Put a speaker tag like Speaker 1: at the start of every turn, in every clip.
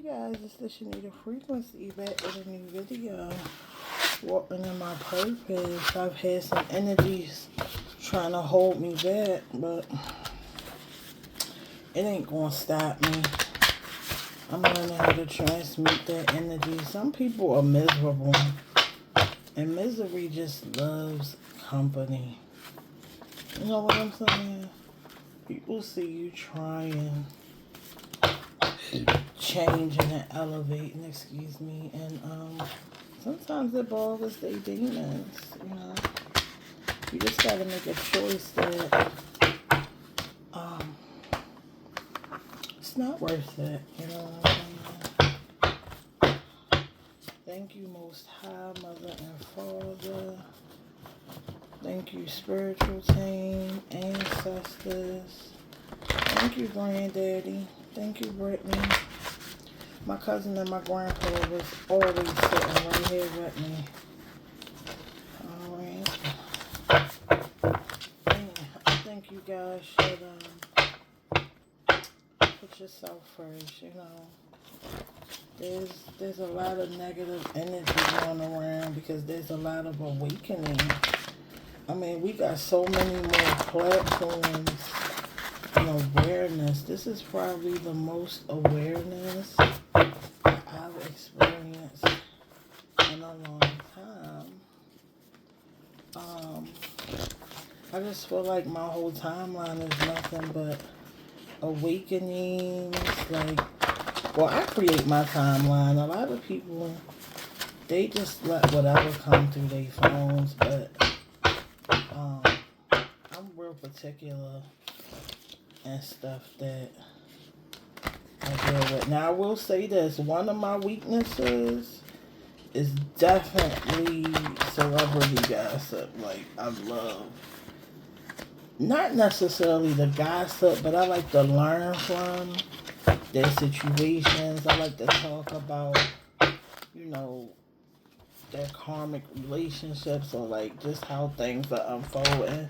Speaker 1: Hey guys, it's the Shanita Frequency back with a new video. Walking in my purpose. I've had some energies trying to hold me back, but it ain't gonna stop me. I'm learning how to transmute that energy. Some people are miserable, and misery just loves company. You know what I'm saying? People see you trying, changing and elevating, excuse me, and sometimes it bothers their demons, you know. You just gotta make a choice that it's not worth it, you know what I'm saying? Thank you, Most High, Mother and Father. Thank you, spiritual team, ancestors. Thank you, Granddaddy. Thank you, Brittany. My cousin and my grandpa was always sitting right here with me. Alright. I think you guys should put yourself first, you know. There's a lot of negative energy going around because there's a lot of awakening. I mean, we got so many more platforms and awareness. This is probably the most awareness I've experienced in a long time. I just feel like my whole timeline is nothing but awakenings. Well, I create my timeline. A lot of people, they just let whatever come through their phones, but I'm real particular and stuff that I deal with. Now, I will say this. One of my weaknesses is definitely celebrity gossip. Like, I love, not necessarily the gossip, but I like to learn from their situations. I like to talk about, you know, their karmic relationships or like just how things are unfolding.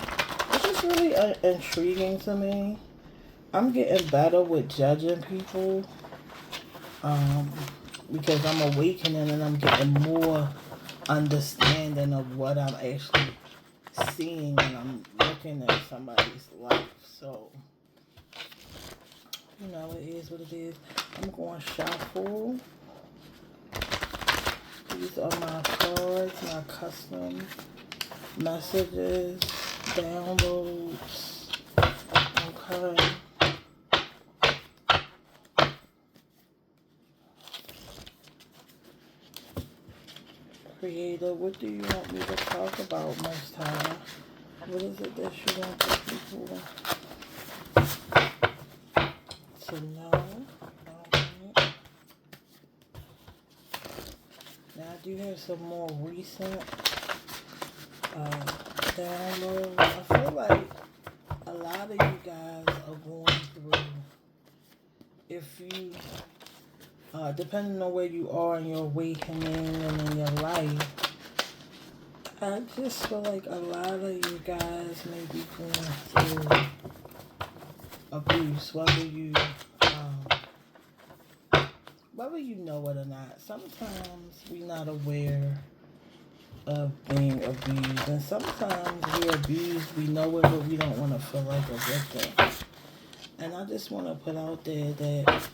Speaker 1: It's just really intriguing to me. I'm getting better with judging people because I'm awakening and I'm getting more understanding of what I'm actually seeing when I'm looking at somebody's life. So, you know, it is what it is. I'm going shuffle. These are my cards, my custom messages, downloads. Okay. Creator, what do you want me to talk about most time? What is it that you want the people to know? Alright. Now I do have some more recent downloads. I feel like a lot of you guys are going through, if you depending on where you are in your awakening and in your life, I just feel like a lot of you guys may be going through abuse, whether you know it or not. Sometimes we're not aware of being abused, and sometimes we're abused, we know it, but we don't want to feel like a victim. And I just want to put out there that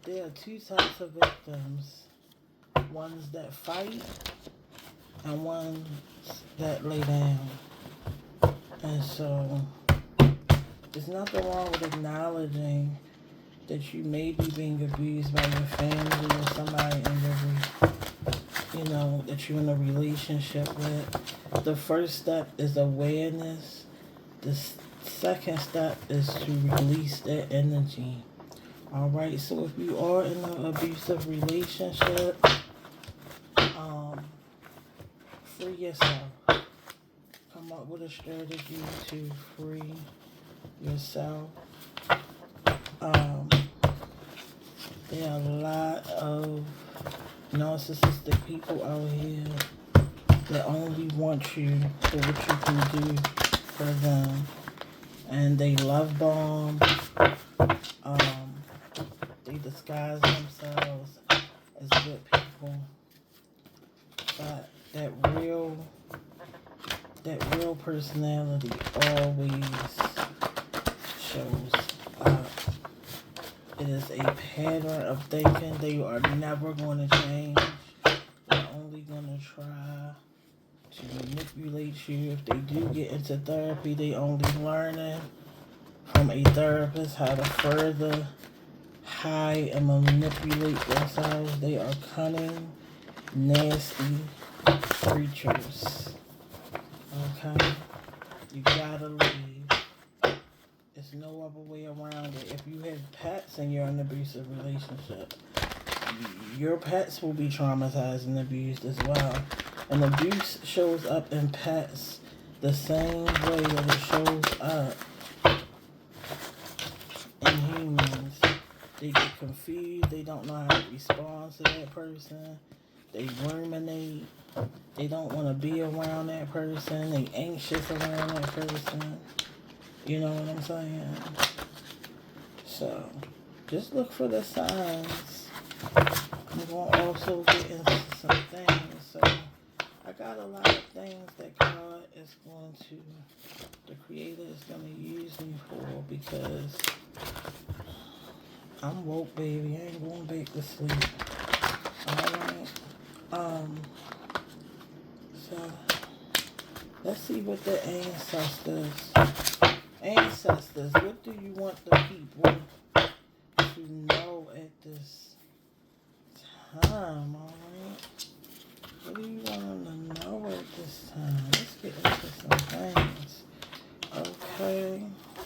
Speaker 1: there are two types of victims. Ones that fight and ones that lay down. And so there's nothing wrong with acknowledging that you may be being abused by your family or somebody that you're in a relationship with. The first step is awareness. The second step is to release that energy. Alright, so if you are in an abusive relationship, free yourself. Come up with a strategy to free yourself. There are a lot of narcissistic people out here that only want you for what you can do for them. And they love bomb. They disguise themselves as good people, but that real personality always shows up. It is a pattern of thinking. They are never going to change. They're only going to try to manipulate you. If they do get into therapy, they only learning from a therapist how to further hide and manipulate themselves. They are cunning, nasty creatures. Okay? You gotta leave. There's no other way around it. If you have pets and you're in an abusive relationship, your pets will be traumatized and abused as well. And abuse shows up in pets the same way that it shows up in humans. They get confused. They don't know how to respond to that person. They ruminate. They don't want to be around that person. They anxious around that person. You know what I'm saying? So, just look for the signs. I'm going to also get into some things. So, I got a lot of things that God is going to, the Creator is going to use me for, because I'm woke, baby. I ain't going back to sleep. Alright? So, let's see what the ancestors, what do you want the people to know at this time, alright? What do you want them to know at this time? Let's get into some things. Okay,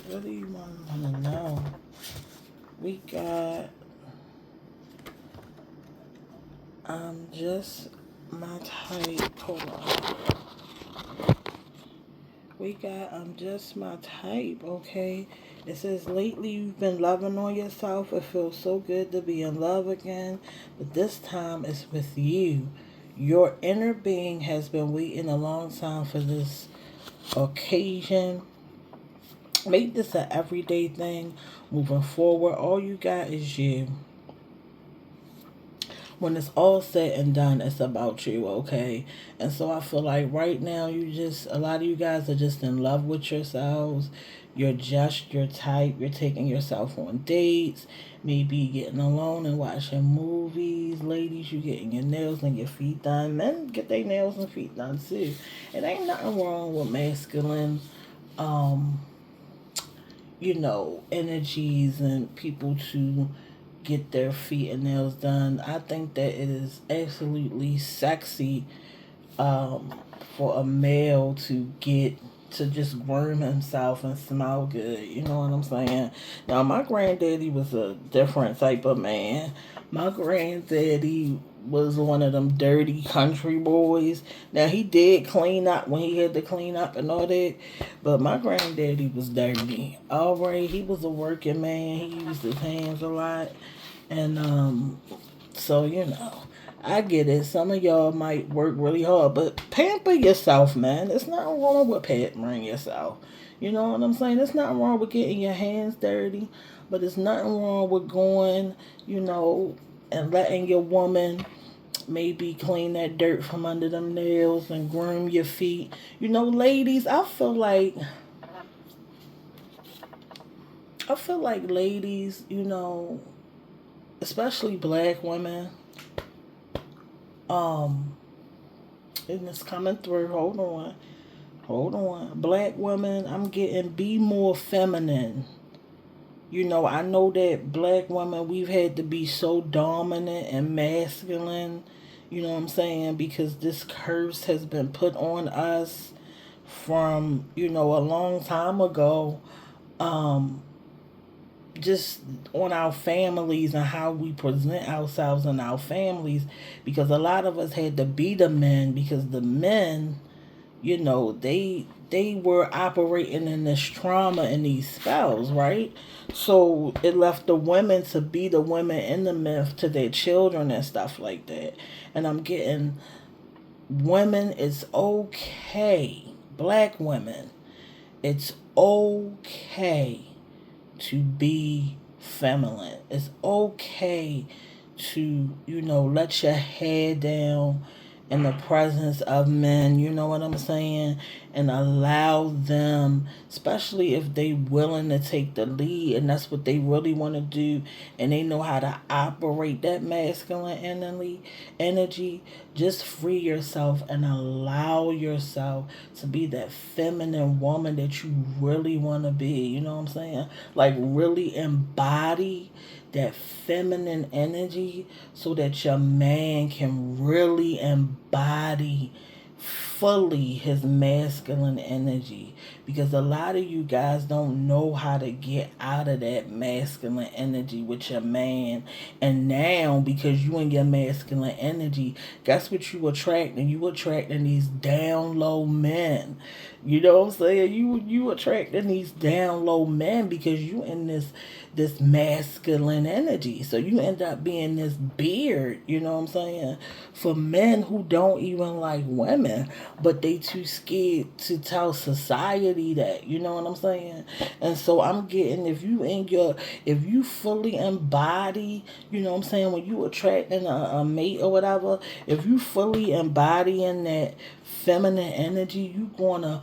Speaker 1: what do you want them to know? We got, I'm just my type, hold on. We got, I'm just my type, okay? It says, lately you've been loving on yourself. It feels so good to be in love again. But this time it's with you. Your inner being has been waiting a long time for this occasion. Make this an everyday thing. Moving forward, all you got is you. When it's all said and done, it's about you, okay? And so I feel like right now, a lot of you guys are just in love with yourselves. You're just your type. You're taking yourself on dates, maybe getting alone and watching movies. Ladies, you getting your nails and your feet done. Men get their nails and feet done too. It ain't nothing wrong with masculine, energies and people to get their feet and nails done. I think that it is absolutely sexy for a male to just groom himself and smell good. You know what I'm saying? Now, my granddaddy was a different type of man. My granddaddy was one of them dirty country boys. Now, he did clean up when he had to clean up and all that, but my granddaddy was dirty. All right, he was a working man. He used his hands a lot. And so, I get it. Some of y'all might work really hard, but pamper yourself, man. There's nothing wrong with pampering yourself. You know what I'm saying? There's nothing wrong with getting your hands dirty, but there's nothing wrong with going, and letting your woman maybe clean that dirt from under them nails and groom your feet. Ladies, I feel like ladies, especially black women, and it's coming through. Hold on. Black women, I'm getting be more feminine. I know that black women, we've had to be so dominant and masculine, you know what I'm saying? Because this curse has been put on us from, a long time ago. Just on our families and how we present ourselves in our families, because a lot of us had to be the men, because the men, they were operating in this trauma and these spells, right? So it left the women to be the women in the myth to their children and stuff like that. And I'm getting, women, it's okay, black women, it's okay to be feminine. It's okay to, let your hair down in the presence of men, you know what I'm saying? And allow them, especially if they willing to take the lead and that's what they really want to do and they know how to operate that masculine energy, just free yourself and allow yourself to be that feminine woman that you really want to be, you know what I'm saying? Like really embody that feminine energy so that your man can really embody fully his masculine energy, because a lot of you guys don't know how to get out of that masculine energy with your man. And now because you and your masculine energy, guess what you attracting? You attracting these down low men. You know what I'm saying? You attracting these down low men because you in this masculine energy. So you end up being this beard, you know what I'm saying? For men who don't even like women, but they too scared to tell society that, you know what I'm saying? And so I'm getting, if you fully embody, you know what I'm saying, when you attracting a mate or whatever, if you fully embodying that feminine energy, you gonna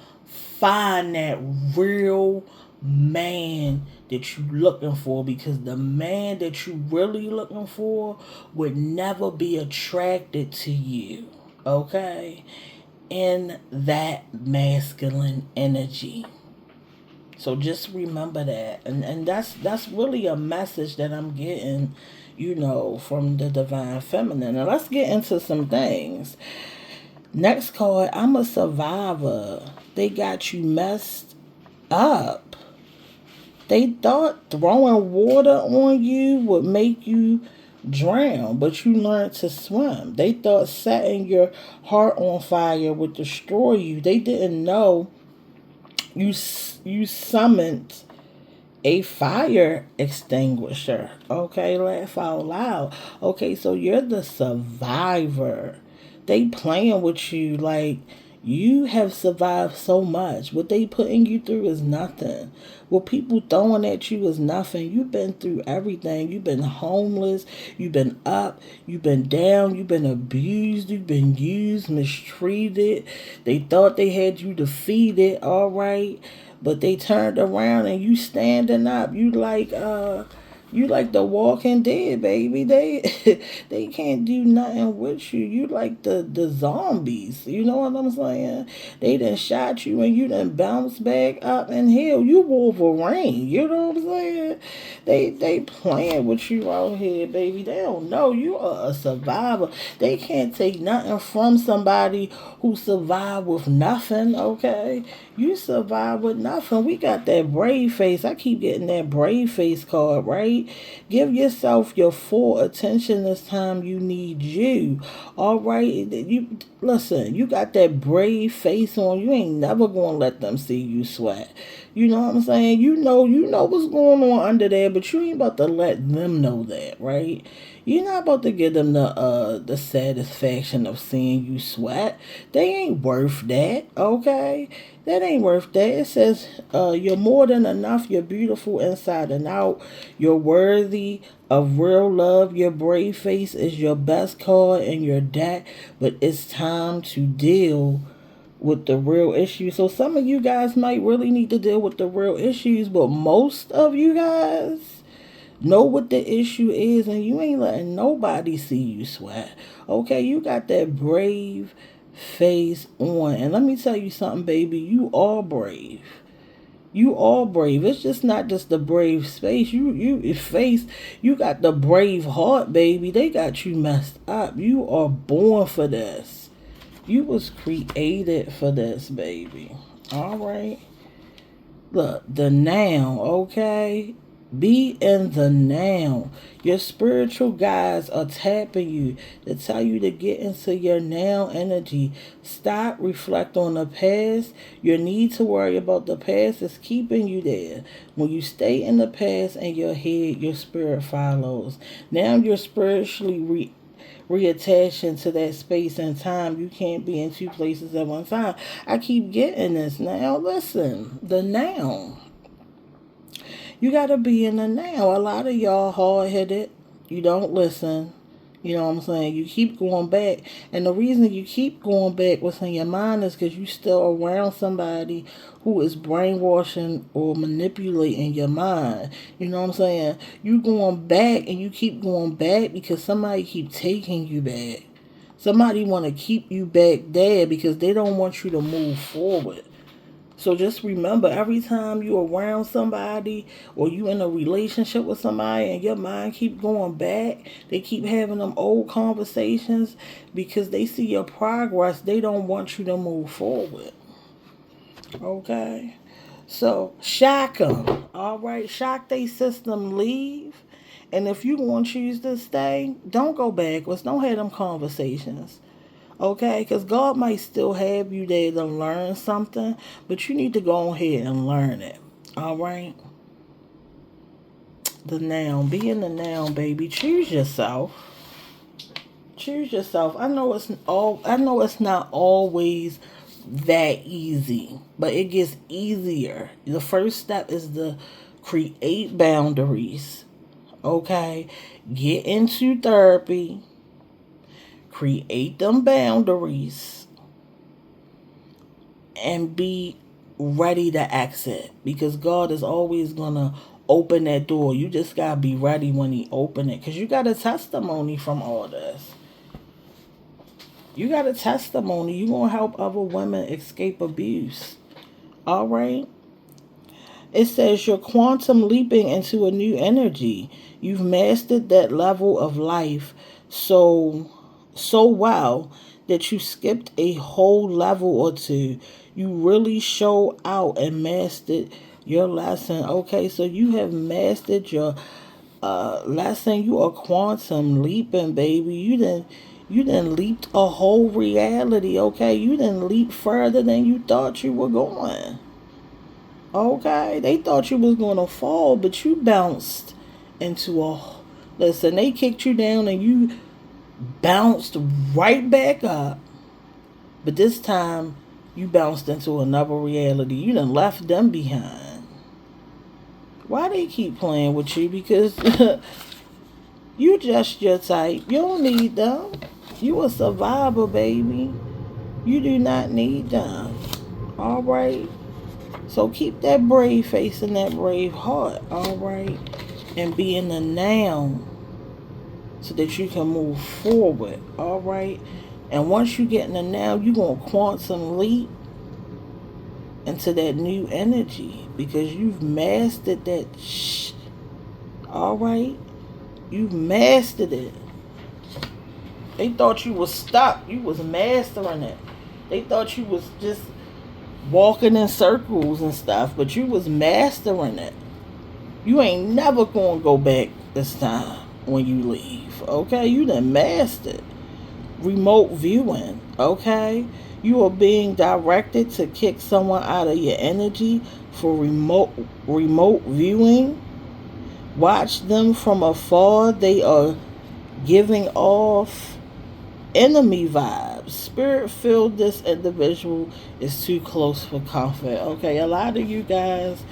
Speaker 1: find that real man that you looking for, because the man that you really looking for would never be attracted to you, okay, in that masculine energy. So just remember that, and that's really a message that I'm getting, from the divine feminine. Now let's get into some things. Next card, I'm a survivor. They got you messed up. They thought throwing water on you would make you drown, but you learned to swim. They thought setting your heart on fire would destroy you. They didn't know you summoned a fire extinguisher. Okay, laugh out loud. Okay, so you're the survivor. They playing with you like you have survived so much. What they putting you through is nothing. What people throwing at you is nothing. You've been through everything. You've been homeless. You've been up. You've been down. You've been abused. You've been used, mistreated. They thought they had you defeated, all right? But they turned around and you standing up. You like the Walking Dead, baby. They can't do nothing with you. You like the zombies. You know what I'm saying? They done shot you and you done bounce back up and heal. You Wolverine. You know what I'm saying? They playing with you out here, baby. They don't know you are a survivor. They can't take nothing from somebody who survived with nothing, okay? You survived with nothing. We got that brave face. I keep getting that brave face card, right? Give yourself your full attention this time. You need you. All right? You listen, you got that brave face on. You ain't never gonna let them see you sweat. You know what I'm saying? You know what's going on under there, but you ain't about to let them know that, right? You're not about to give them the satisfaction of seeing you sweat. They ain't worth that, okay? That ain't worth that. It says you're more than enough. You're beautiful inside and out. You're worthy of real love. Your brave face is your best card in your deck, but it's time to deal with the real issues. So some of you guys might really need to deal with the real issues, but most of you guys know what the issue is and you ain't letting nobody see you sweat. Okay, you got that brave face on. And let me tell you something, baby. You are brave. You are brave. It's just not just the brave space. You face. You got the brave heart, baby. They got you messed up. You are born for this. You was created for this, baby. All right. Look, the now, okay? Be in the now. Your spiritual guides are tapping you to tell you to get into your now energy. Stop, reflect on the past. Your need to worry about the past is keeping you there. When you stay in the past and your head, your spirit follows. Now you're spiritually reattaching to that space and time. You can't be in two places at one time. I keep getting this now. Listen, the now. You got to be in the now. A lot of y'all hard-headed. You don't listen. You know what I'm saying? You keep going back. And the reason you keep going back what's in your mind is because you still around somebody who is brainwashing or manipulating your mind. You know what I'm saying? You going back and you keep going back because somebody keep taking you back. Somebody want to keep you back there because they don't want you to move forward. So just remember, every time you around somebody or you in a relationship with somebody and your mind keep going back, they keep having them old conversations because they see your progress. They don't want you to move forward. Okay? So shock them. All right? Shock they system, leave. And if you want to choose to stay, don't go backwards. Don't have them conversations. Okay, because God might still have you there to learn something, but you need to go ahead and learn it. All right? The noun. Be in the noun, baby. Choose yourself. Choose yourself. I know it's not always that easy, but it gets easier. The first step is to create boundaries. Okay? Get into therapy. Create them boundaries and be ready to exit because God is always going to open that door. You just got to be ready when he open it because you got a testimony from all this. You got a testimony. You're going to help other women escape abuse. All right? It says you're quantum leaping into a new energy. You've mastered that level of life so well that you skipped a whole level or two. You really show out and mastered your lesson. Okay, so you have mastered your lesson. You are quantum leaping, baby. You didn't leaped a whole reality. Okay, you didn't leap further than you thought you were going. Okay, they thought you was gonna fall, but you bounced into a. Listen, they kicked you down and you bounced right back up. But this time, you bounced into another reality. You done left them behind. Why they keep playing with you? Because you just your type. You don't need them. You a survivor, baby. You do not need them. All right. So keep that brave face and that brave heart. All right. And be in the now so that you can move forward. All right. And once you get in the now, you're going to quantum leap into that new energy because you've mastered that all right? You've mastered it. They thought you was stuck. You was mastering it. They thought you was just walking in circles and stuff, but you was mastering it. You ain't never going to go back this time when you leave. Okay? You done mastered remote viewing. Okay? You are being directed to kick someone out of your energy for remote viewing. Watch them from afar. They are giving off enemy vibes. Spirit filled this individual is too close for comfort. Okay, a lot of you guys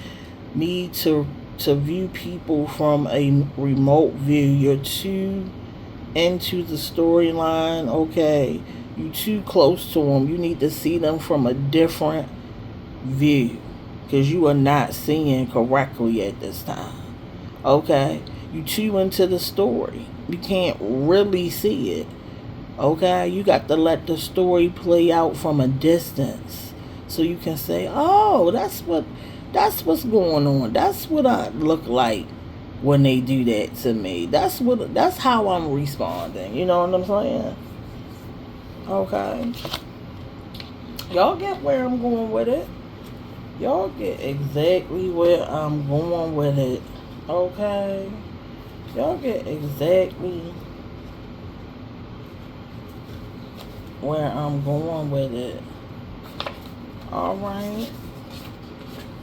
Speaker 1: need to view people from a remote view. You're too into the storyline. Okay, you too close to them. You need to see them from a different view because you are not seeing correctly at this time. Okay, you too into the story. You can't really see it. Okay, you got to let the story play out from a distance so you can say, "Oh, that's what's going on. That's what I look like when they do that to me. That's how I'm responding." You know what I'm saying? Okay. Y'all get where I'm going with it. Y'all get exactly where I'm going with it. Okay? Y'all get exactly where I'm going with it. Alright?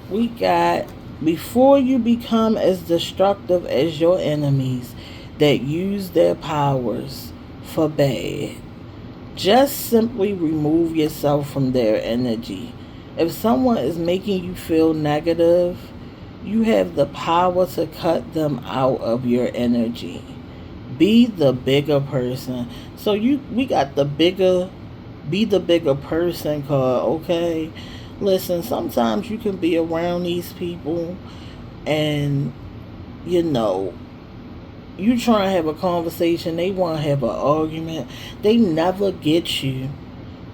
Speaker 1: We got, before you become as destructive as your enemies that use their powers for bad, just simply remove yourself from their energy. If someone is making you feel negative, You have the power to cut them out of your energy. Be the bigger person. So we got the bigger, be the bigger person card, okay? Listen, sometimes you can be around these people and, you know, you try to have a conversation, they want to have an argument. They never get you.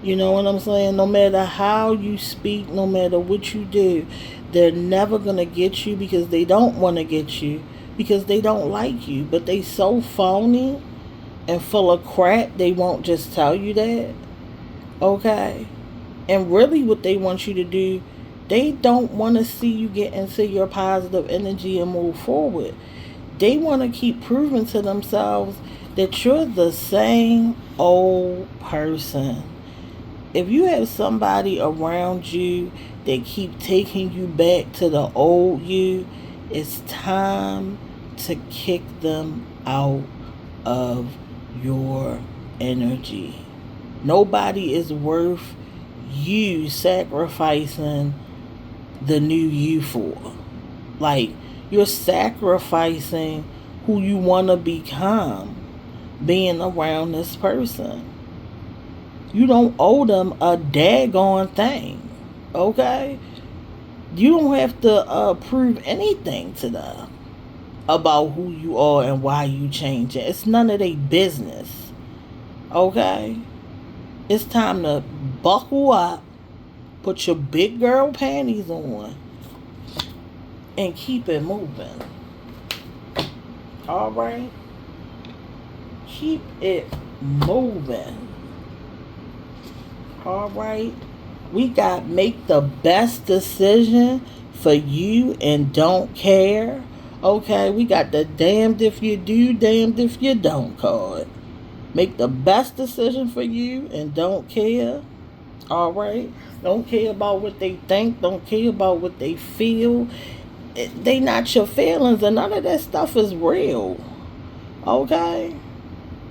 Speaker 1: You know what I'm saying? No matter how you speak, no matter what you do, they're never going to get you because they don't want to get you because they don't like you. But they so phony and full of crap, they won't just tell you that. Okay? And really what they want you to do, they don't want to see you get into your positive energy and move forward. They want to keep proving to themselves that you're the same old person. If you have somebody around you that keep taking you back to the old you, it's time to kick them out of your energy. Nobody is worth you sacrificing the new you for. Like, you're sacrificing who you want to become being around this person. You don't owe them a daggone thing. Okay? You don't have to prove anything to them about who you are and why you change it. It's none of their business. Okay? It's time to buckle up, put your big girl panties on, and keep it moving. Alright? Keep it moving. Alright? We got make the best decision for you and don't care. Okay? We got the damned if you do, damned if you don't card. Make the best decision for you and don't care. Alright? Don't care about what they think. Don't care about what they feel. They not your feelings, and none of that stuff is real. Okay?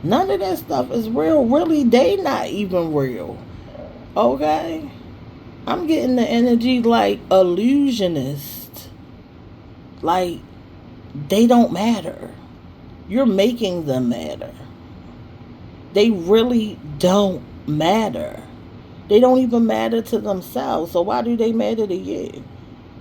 Speaker 1: None of that stuff is real. Really, they not even real. Okay? I'm getting the energy like illusionist. Like, they don't matter. You're making them matter. They really don't matter. They don't even matter to themselves. So why do they matter to you?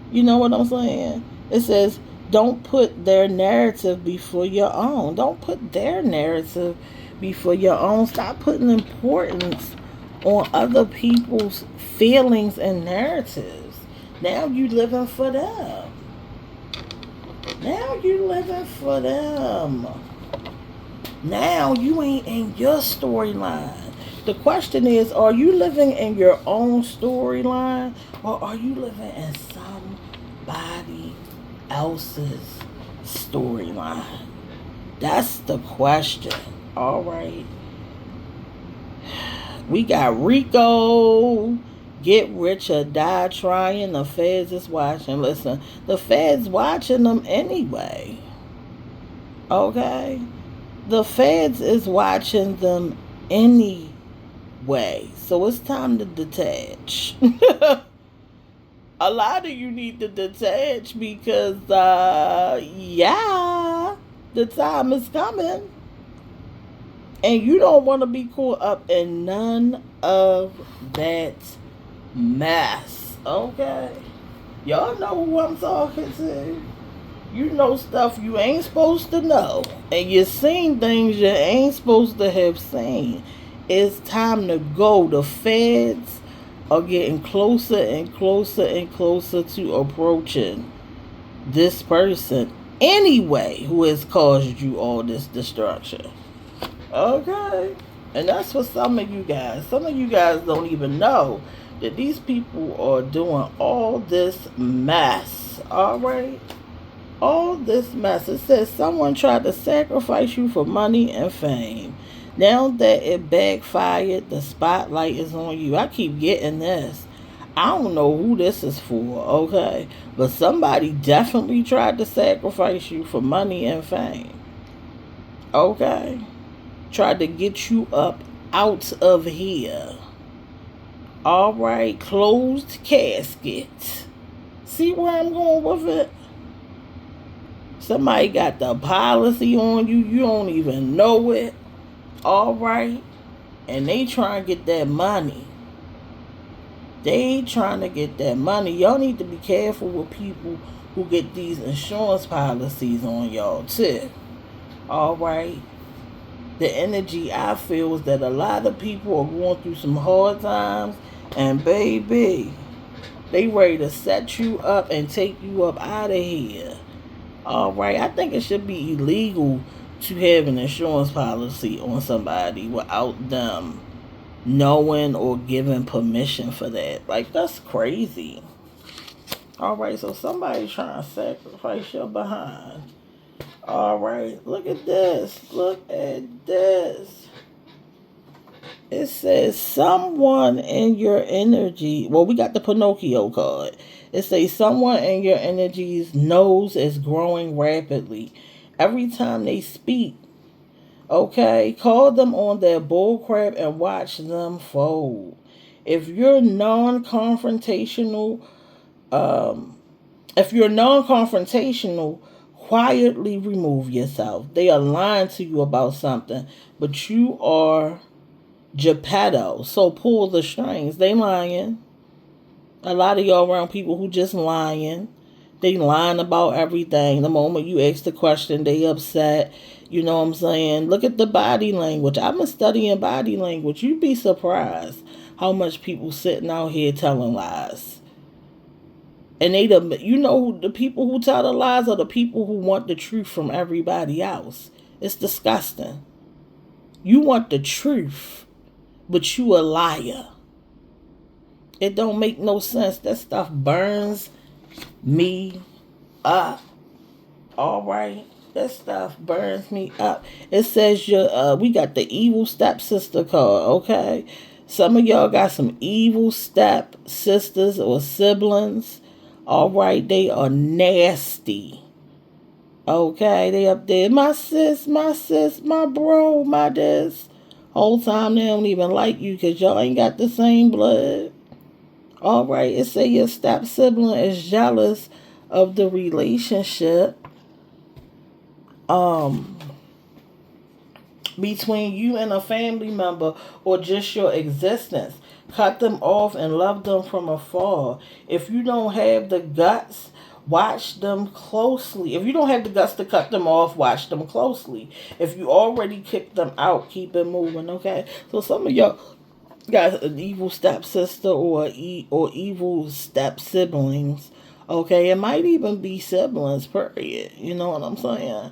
Speaker 1: You know what I'm saying? It says, don't put their narrative before your own. Don't put their narrative before your own. Stop putting importance on other people's feelings and narratives. Now you living for them. Now you living for them. Now you ain't in your storyline. The question is, are you living in your own storyline, or are you living in somebody else's storyline? That's the question. Alright. We got Rico, get rich or die trying. The feds is watching. Listen, the feds watching them anyway. Okay? The feds is watching them anyway. So it's time to detach. A lot of you need to detach because, yeah, the time is coming. And you don't want to be caught up in none of that mess. Okay? Y'all know who I'm talking to. You know stuff you ain't supposed to know. And you're seeing things you ain't supposed to have seen. It's time to go. The feds are getting closer and closer and closer to approaching this person anyway who has caused you all this destruction. Okay? And that's for some of you guys. Some of you guys don't even know that these people are doing all this mess. Alright? All this mess. It says someone tried to sacrifice you for money and fame. Now that it backfired, the spotlight is on you. I keep getting this. I don't know who this is for, okay? But somebody definitely tried to sacrifice you for money and fame. Okay? Tried to get you up out of here. Alright, closed casket. See where I'm going with it? Somebody got the policy on you. You don't even know it. All right. And they trying to get that money. They trying to get that money. Y'all need to be careful with people who get these insurance policies on y'all too. All right. The energy I feel is that a lot of people are going through some hard times, and baby, they ready to set you up and take you up out of here. All right. I think it should be illegal to have an insurance policy on somebody without them knowing or giving permission for that. Like, that's crazy. All right, so somebody trying to sacrifice your behind. All right, look at this. Look at this. It says someone in your energy. Well, we got the Pinocchio card. It says someone in your energy's nose is growing rapidly. Every time they speak, okay, call them on their bullcrap and watch them fold. If you're non-confrontational, um, if you're non-confrontational, quietly remove yourself. They are lying to you about something, but you are Geppetto, so pull the strings. They lying. A lot of y'all around people who just lying. They lying about everything. The moment you ask the question, they upset. You know what I'm saying? Look at the body language. I've been studying body language. You'd be surprised how much people sitting out here telling lies. And you know, the people who tell the lies are the people who want the truth from everybody else. It's disgusting. You want the truth, but you a liar. It don't make no sense. That stuff burns me up. All right, that stuff burns me up. It says we got the evil stepsister card. Okay, some of y'all got some evil step sisters or siblings. All right, they are nasty. Okay, they up there. My sis, my bro, my this. Whole time they don't even like you because y'all ain't got the same blood. All right, it say your step sibling is jealous of the relationship between you and a family member or just your existence. Cut them off and love them from afar. If you don't have the guts, watch them closely. If you don't have the guts to cut them off, watch them closely. If you already kicked them out, keep it moving, okay? So some of y'all got an evil stepsister or evil step siblings. Okay, it might even be siblings, period. You know what I'm saying?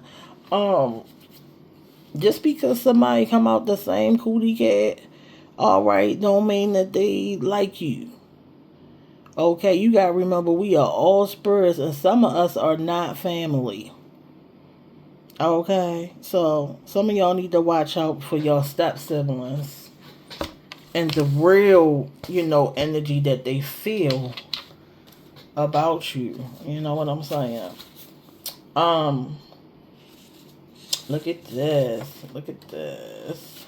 Speaker 1: Um, just because somebody come out the same cootie cat, all right, don't mean that they like you. Okay, you gotta remember we are all spirits, and some of us are not family. Okay, so some of y'all need to watch out for your step siblings and the real, energy that they feel about you. You know what I'm saying? Um, look at this. Look at this.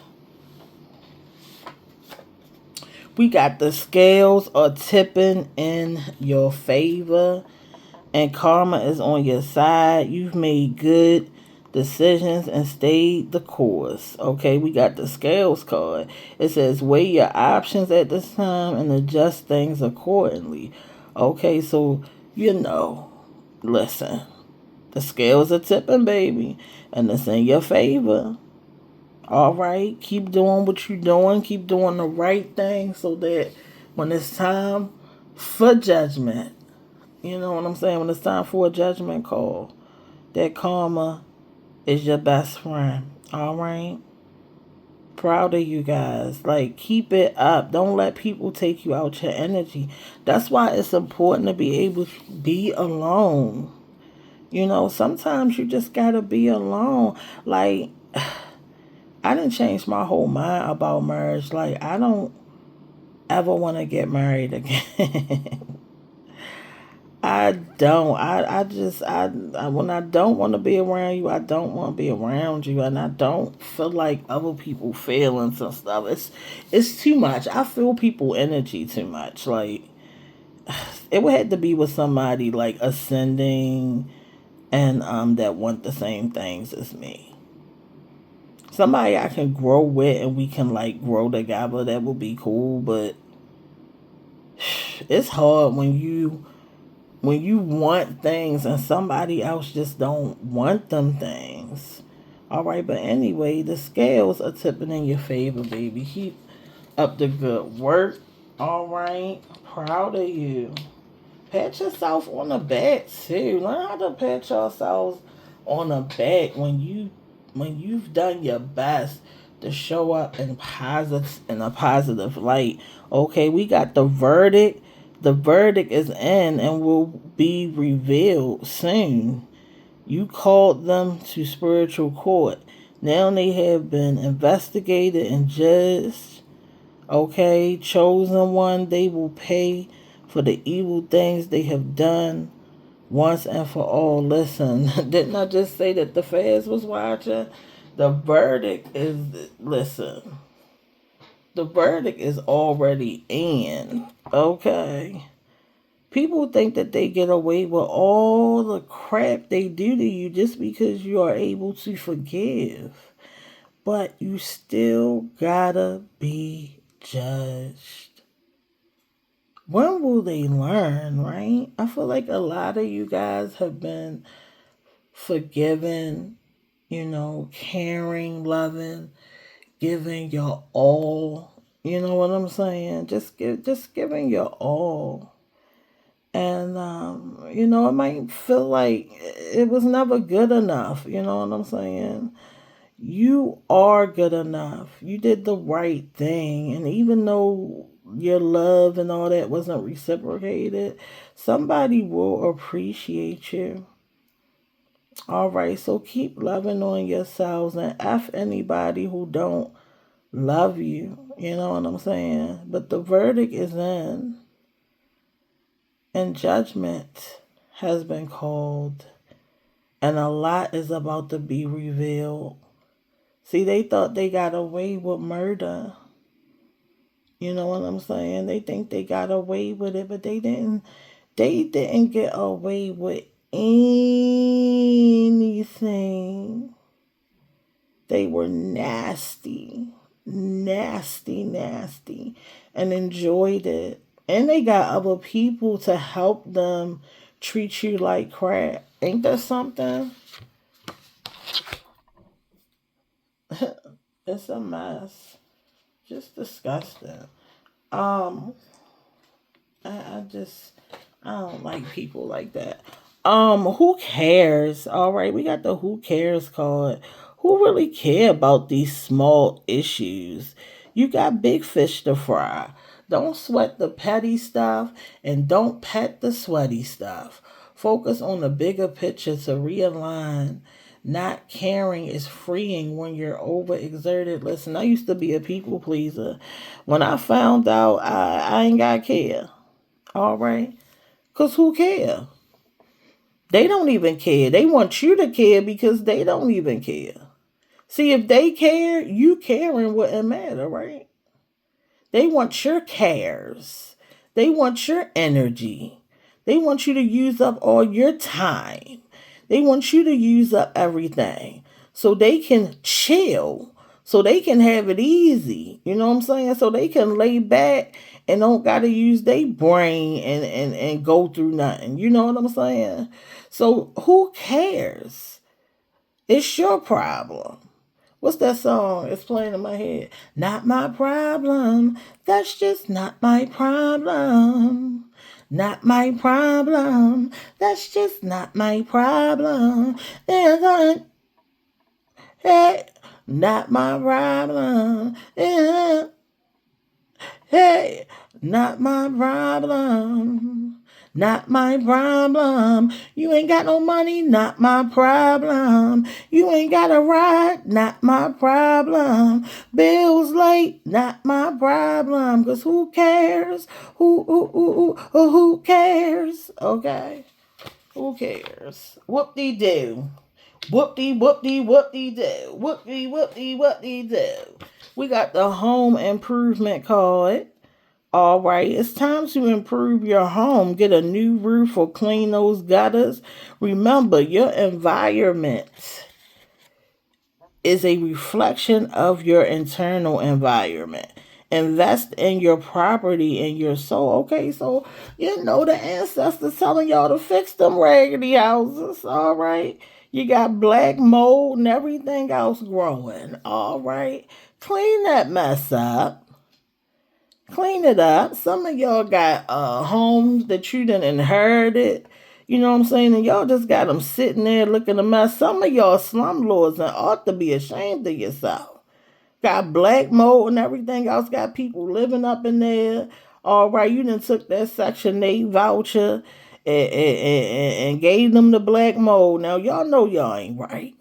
Speaker 1: We got the scales are tipping in your favor and karma is on your side. You've made good decisions and stayed the course. Okay, we got the scales card. It says weigh your options at this time and adjust things accordingly. Okay, so listen, the scales are tipping, baby, and it's in your favor. All right, keep doing what you're doing. Keep doing the right thing so that when it's time for judgment, you know what I'm saying? When it's time for a judgment call, that karma is your best friend. All right? Proud of you guys. Like, keep it up. Don't let people take you out your energy. That's why it's important to be able to be alone. Sometimes you just gotta be alone. Like, I didn't change my whole mind about marriage. Like, I don't ever want to get married again. I don't. When I don't want to be around you, I don't want to be around you, and I don't feel like other people feelings and stuff. It's too much. I feel people energy too much. Like, it would have to be with somebody like ascending and that want the same things as me. Somebody I can grow with and we can like grow together. That would be cool, but it's hard when you want things and somebody else just don't want them things. All right, but anyway, the scales are tipping in your favor, baby. Keep up the good work. All right, proud of you. Pat yourself on the back too. Learn how to pat yourselves on the back when you've done your best to show up in a positive light. Okay, we got the verdict. The verdict is in and will be revealed soon. You called them to spiritual court. Now they have been investigated and judged. Okay, chosen one, they will pay for the evil things they have done once and for all. Listen, didn't I just say that the feds was watching? The verdict is, listen, the verdict is already in. Okay. People think that they get away with all the crap they do to you just because you are able to forgive. But you still gotta be judged. When will they learn, right? I feel like a lot of you guys have been forgiving, caring, loving, giving your all. You know what I'm saying? Just giving your all. And it might feel like it was never good enough. You know what I'm saying? You are good enough. You did the right thing. And even though your love and all that wasn't reciprocated, somebody will appreciate you. All right, so keep loving on yourselves and F anybody who don't love you. You know what I'm saying? But the verdict is in, and judgment has been called, and a lot is about to be revealed. See, they thought they got away with murder. You know what I'm saying? They think they got away with it, but they didn't. They didn't get away with anything. They were nasty, nasty, nasty, and enjoyed it. And they got other people to help them treat you like crap. Ain't that something? It's a mess. Just disgusting. Um, I just I don't like people like that. Who cares? All right, we got the who cares card. Who really care about these small issues? You got big fish to fry. Don't sweat the petty stuff and don't pet the sweaty stuff. Focus on the bigger picture to realign. Not caring is freeing when you're overexerted. Listen, I used to be a people pleaser. When I found out I ain't got care. All right? Because who care? They don't even care. They want you to care because they don't even care. See, if they care, you caring wouldn't matter, right? They want your cares. They want your energy. They want you to use up all your time. They want you to use up everything so they can chill, so they can have it easy. You know what I'm saying? So they can lay back and don't got to use their brain and go through nothing. You know what I'm saying? So who cares? It's your problem. What's that song? It's playing in my head. Not my problem. That's just not my problem. Not my problem. That's just not my problem. And hey, not my problem. Yeah. Hey, not my problem. Not my problem. You ain't got no money, not my problem. You ain't got a ride, not my problem. Bills late, not my problem. Cause who cares? Who cares? Okay. Who cares? Whoop-de-doo. Whoop-de-whoop-de-whoop-de-doo. Whoop-de-whoop-de-whoop-de-doo. We got the home improvement card. All right, it's time to improve your home. Get a new roof or clean those gutters. Remember, your environment is a reflection of your internal environment. Invest in your property and your soul. Okay, so you know the ancestors telling y'all to fix them raggedy houses. All right. You got black mold and everything else growing. All right. Clean that mess up. Clean it up. Some of y'all got homes that you done inherited. You know what I'm saying? And y'all just got them sitting there looking a mess. Some of y'all slumlords and ought to be ashamed of yourself. Got black mold and everything else. Got people living up in there. All right, you done took that Section 8 voucher and gave them the black mold. Now, y'all know y'all ain't right.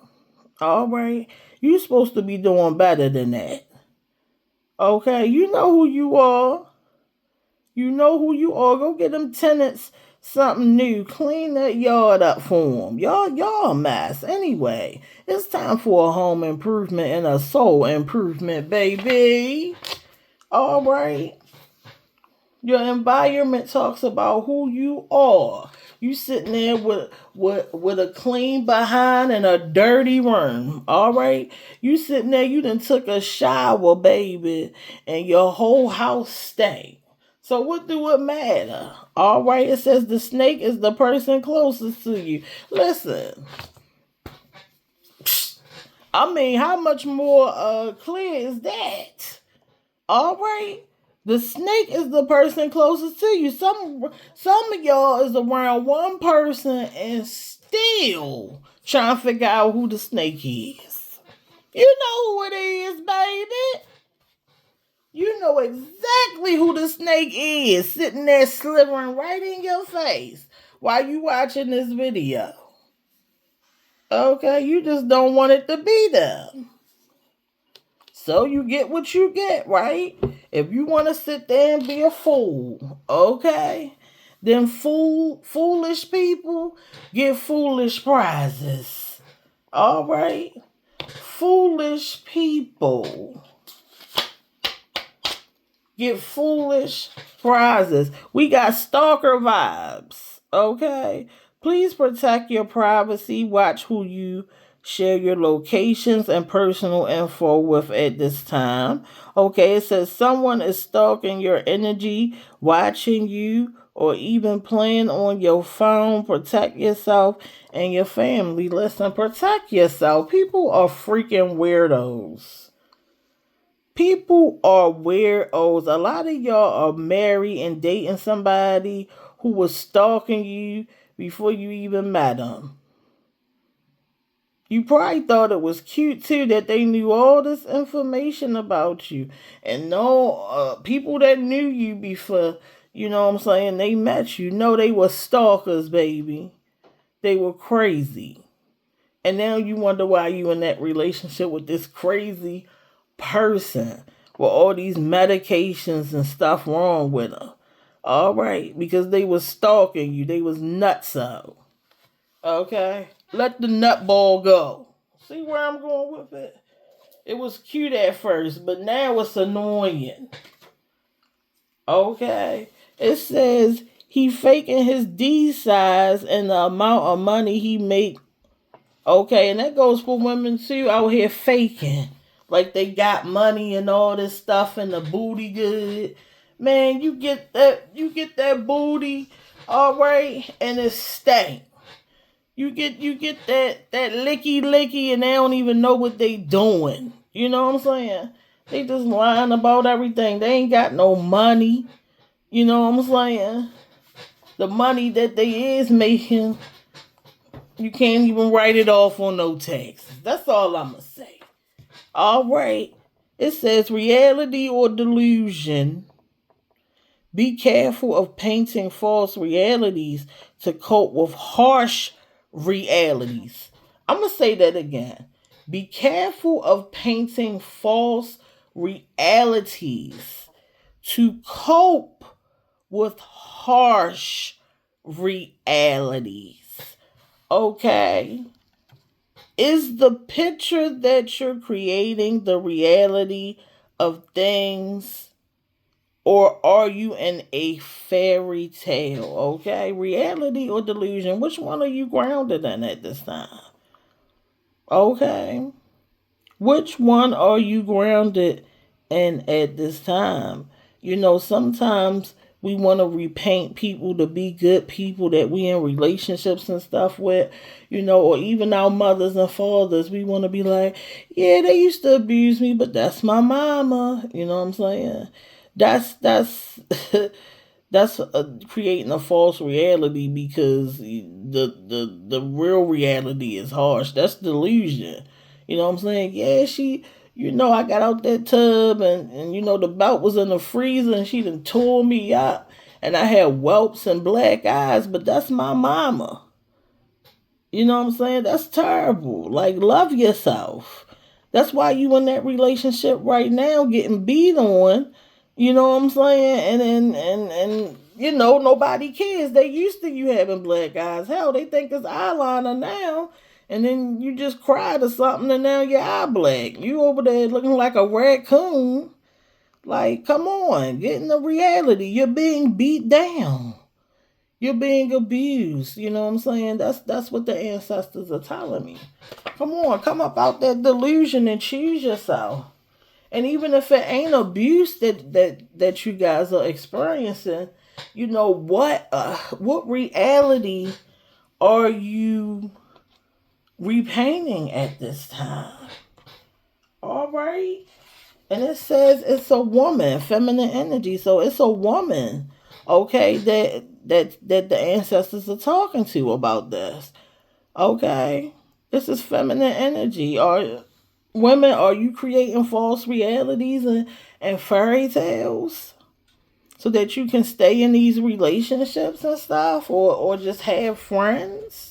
Speaker 1: All right. You supposed to be doing better than that. Okay, you know who you are. You know who you are. Go get them tenants something new. Clean that yard up for them. Y'all a mess. Anyway, it's time for a home improvement and a soul improvement, baby. All right. Your environment talks about who you are. You sitting there with a clean behind and a dirty room. All right. You sitting there, you done took a shower, baby, and your whole house stank. So what do it matter? All right. It says the snake is the person closest to you. Listen. I mean, how much more clear is that? All right. The snake is the person closest to you. Some of y'all is around one person and still trying to figure out who the snake is. You know who it is, baby. You know exactly who the snake is, sitting there slithering right in your face while you watching this video. Okay, you just don't want it to be there. So you get what you get, right? If you want to sit there and be a fool, okay? Then foolish people get foolish prizes. All right? Foolish people get foolish prizes. We got stalker vibes, okay? Please protect your privacy. Watch who you share your locations and personal info with at this time. Okay, it says someone is stalking your energy, watching you, or even playing on your phone. Protect yourself and your family. Listen, protect yourself. People are freaking weirdos. People are weirdos. A lot of y'all are married and dating somebody who was stalking you before you even met them. You probably thought it was cute too that they knew all this information about you. And no, people that knew you before, you know what I'm saying, they met you. No, they were stalkers, baby. They were crazy. And now you wonder why you in that relationship with this crazy person with all these medications and stuff wrong with them. All right, because they was stalking you. They was nutso. Okay? Let the nutball go. See where I'm going with it? It was cute at first, but now it's annoying. Okay? It says he faking his D size and the amount of money he make. Okay, and that goes for women too out here faking. Like they got money and all this stuff and the booty good. Man, you get that booty, all right, and it stank. You get that licky and they don't even know what they doing. You know what I'm saying? They just lying about everything. They ain't got no money. You know what I'm saying? The money that they is making, you can't even write it off on no taxes. That's all I'm gonna say. All right. It says reality or delusion. Be careful of painting false realities to cope with harsh realities. I'm going to say that again. Be careful of painting false realities to cope with harsh realities. Okay? Is the picture that you're creating the reality of things Or are you in a fairy tale? Okay, reality or delusion? Which one are you grounded in at this time? Okay, which one are you grounded in at this time? Sometimes we want to repaint people to be good people that we in relationships and stuff with, or even our mothers and fathers. We want to be like, yeah, they used to abuse me, but that's my mama. You know what I'm saying? That's that's creating a false reality, because the real reality is harsh. That's delusion. You know what I'm saying? Yeah, I got out that tub, and the belt was in the freezer, and she done tore me up, and I had whelps and black eyes, but that's my mama. You know what I'm saying? That's terrible. Like, love yourself. That's why you in that relationship right now getting beat on. You know what I'm saying? And nobody cares. They used to you having black eyes. Hell, they think it's eyeliner now. And then you just cried or something, and now your eye black. You over there looking like a raccoon. Like, come on, get in the reality. You're being beat down. You're being abused. You know what I'm saying? That's what the ancestors are telling me. Come on, come up out that delusion and choose yourself. And even if it ain't abuse that you guys are experiencing, what reality are you repainting at this time? All right. And it says it's a woman, feminine energy. So it's a woman, okay, that the ancestors are talking to about this. Okay. This is feminine energy. Are you creating false realities and fairy tales so that you can stay in these relationships and stuff, or just have friends?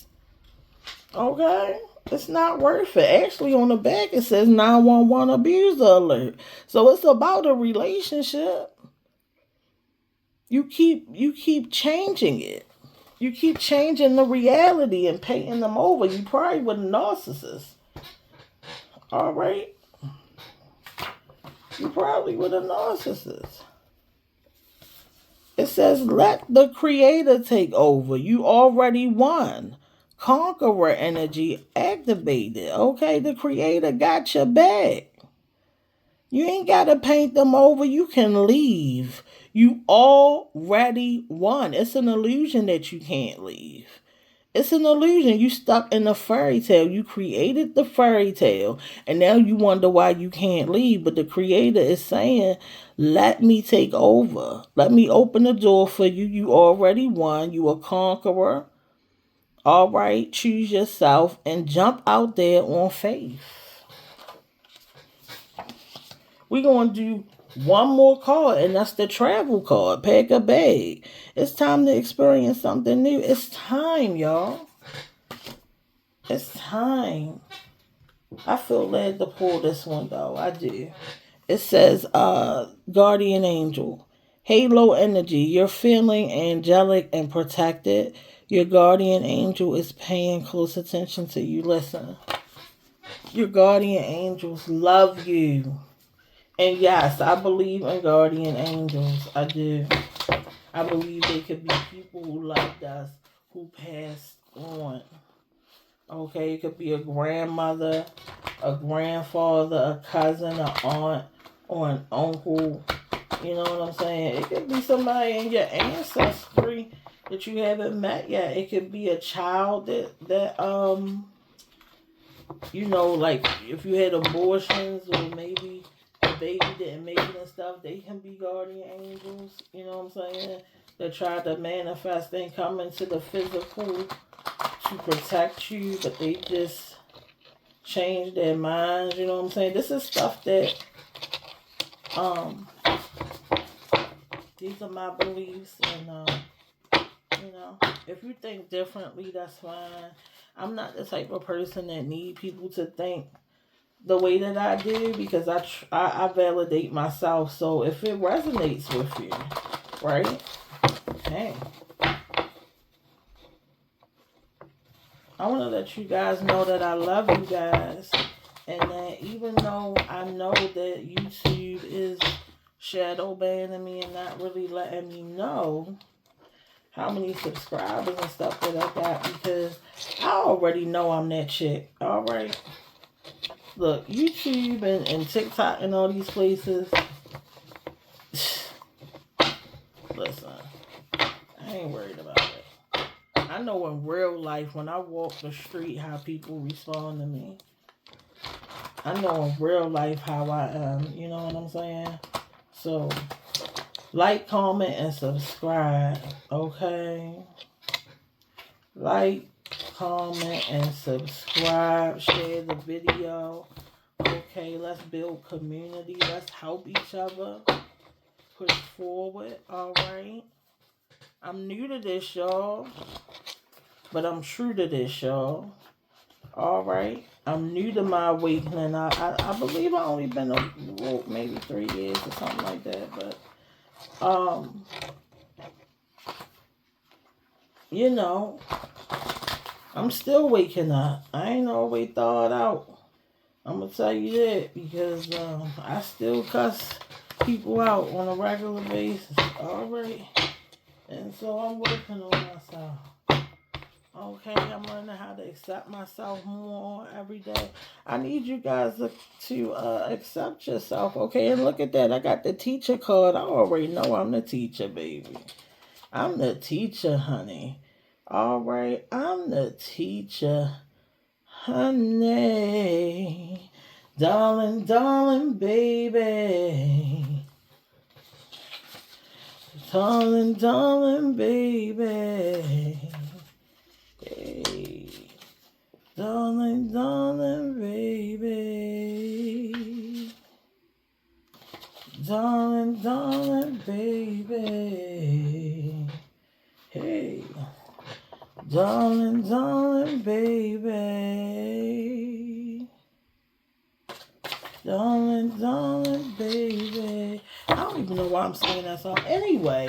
Speaker 1: Okay. It's not worth it. Actually, on the back it says 911 abuser alert. So it's about a relationship. You keep changing it. You keep changing the reality and painting them over. You probably with a narcissist. All right. You probably with a narcissist. It says, let the creator take over. You already won. Conqueror energy activated. Okay, the creator got your back. You ain't got to paint them over. You can leave. You already won. It's an illusion that you can't leave. It's an illusion. You stuck in a fairy tale. You created the fairy tale, and now you wonder why you can't leave. But the creator is saying, let me take over. Let me open the door for you. You already won. You a conqueror. All right, choose yourself and jump out there on faith. We're going to do one more card, and that's the travel card. Pack a bag. It's time to experience something new. It's time, y'all. It's time. I feel led to pull this one, though. I do. It says, Guardian Angel. Halo energy. You're feeling angelic and protected. Your guardian angel is paying close attention to you. Listen. Your guardian angels love you. And yes, I believe in guardian angels. I do. I believe they could be people who loved us, who passed on. Okay, it could be a grandmother, a grandfather, a cousin, an aunt, or an uncle. You know what I'm saying? It could be somebody in your ancestry that you haven't met yet. It could be a child that like if you had abortions, or maybe the baby didn't make it and stuff, they can be guardian angels. You know what I'm saying? That try to manifest and come into the physical to protect you, but they just change their minds. You know what I'm saying? This is stuff that these are my beliefs, and if you think differently, that's fine. I'm not the type of person that need people to think the way that I do, because I validate myself. So if it resonates with you, right? Hey, I want to let you guys know that I love you guys, and that even though I know that YouTube is shadow banning me and not really letting me know how many subscribers and stuff that I got, because I already know I'm that chick. Alright? Look, YouTube and TikTok and all these places. Listen, I ain't worried about it. I know in real life, when I walk the street, how people respond to me. I know in real life how I am. You know what I'm saying? So, like, comment, and subscribe. Okay? Like, comment, and subscribe. Share the video. Okay, let's build community. Let's help each other push forward. Alright? I'm new to this, y'all. But I'm true to this, y'all. Alright? I'm new to my awakening. I believe I only been maybe 3 years or something like that. But, you know, I'm still waking up. I ain't always thawed out. I'm going to tell you that, because I still cuss people out on a regular basis. Alright? And so I'm working on myself. Okay, I'm learning how to accept myself more every day. I need you guys to accept yourself, okay? And look at that. I got the teacher card. I already know I'm the teacher, baby. I'm the teacher, honey. All right, I'm the teacher, honey. Darling, darling, baby. Darling, darling, baby. Hey, darling, darling, baby. Darling, darling, baby. Hey, darling, darling, baby. Darling, darling, baby. I don't even know why I'm singing that song. Anyway.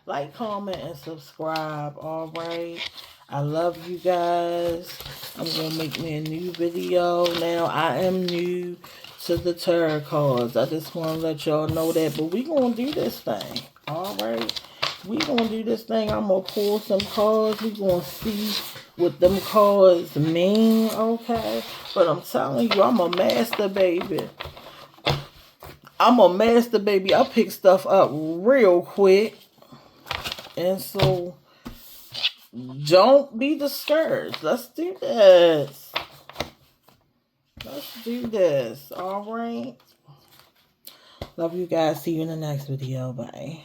Speaker 1: Like, comment, and subscribe, alright? I love you guys. I'm going to make me a new video. Now, I am new to the tarot cards. I just want to let y'all know that. But we going to do this thing, alright? We going to do this thing. I'm going to pull some cards. We going to see what them cards mean, okay? But I'm telling you, I'm a master, baby. I'm a master, baby. I pick stuff up real quick. And so, don't be discouraged. Let's do this. Let's do this. All right. Love you guys. See you in the next video. Bye.